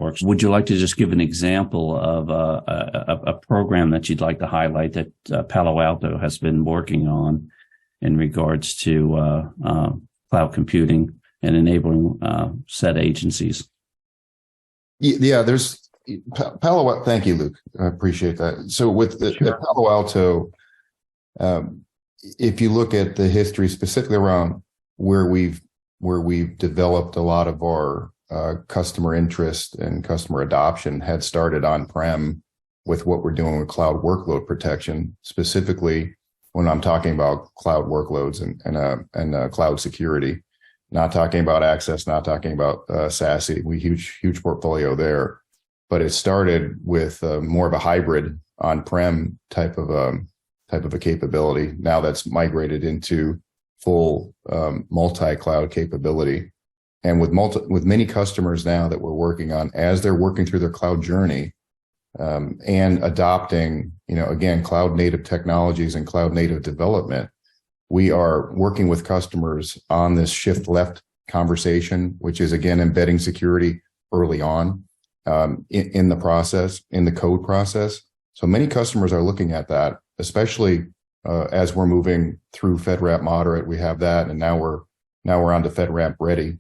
networks. Would you like to just give an example of a program that you'd like to highlight that Palo Alto has been working on in regards to cloud computing and enabling said agencies? Yeah, there's Palo. Thank you, Luke. I appreciate that. So with the Palo Alto, if you look at the history specifically around where we've developed a lot of our customer interest and customer adoption, had started on-prem with what we're doing with cloud workload protection, specifically when I'm talking about cloud workloads and cloud security. Not talking about access, not talking about SASE. We huge portfolio there, but it started with more of a hybrid on-prem type of a capability. Now that's migrated into full multi-cloud capability, and with many customers now that we're working on as they're working through their cloud journey and adopting, again, cloud native technologies and cloud native development. We are working with customers on this shift left conversation, which is, again, embedding security early on in the process, in the code process. So many customers are looking at that, especially as we're moving through FedRAMP moderate. We have that, and now we're on to FedRAMP ready.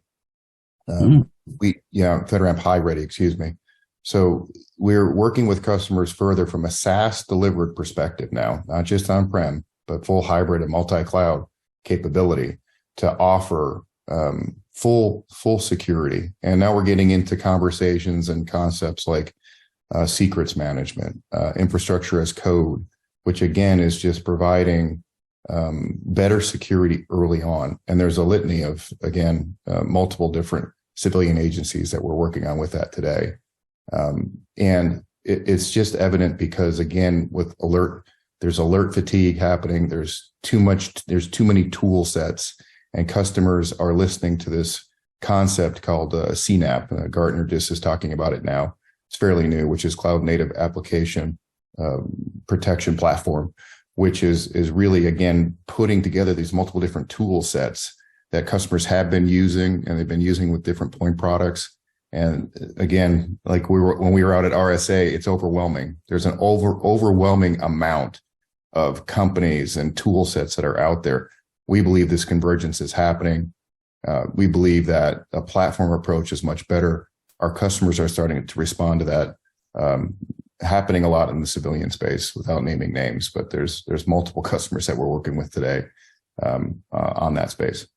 FedRAMP high ready, excuse me. So we're working with customers further from a SaaS delivered perspective now, not just on-prem, but full hybrid and multi-cloud capability to offer full security. And now we're getting into conversations and concepts like secrets management, infrastructure as code, which again is just providing better security early on. And there's a litany of, again, multiple different civilian agencies that we're working on with that today. And it's just evident because, again, there's alert fatigue happening. There's too many tool sets, and customers are listening to this concept called CNAPP. Gartner just is talking about it now. It's fairly new, which is Cloud Native Application Protection Platform, which is really, again, putting together these multiple different tool sets that customers have been using, and they've been using with different point products. And again, like when we were out at RSA, it's overwhelming. There's an overwhelming amount of companies and tool sets that are out there. We believe this convergence is happening. We believe that a platform approach is much better. Our customers are starting to respond to that, happening a lot in the civilian space without naming names, but there's multiple customers that we're working with today on that space.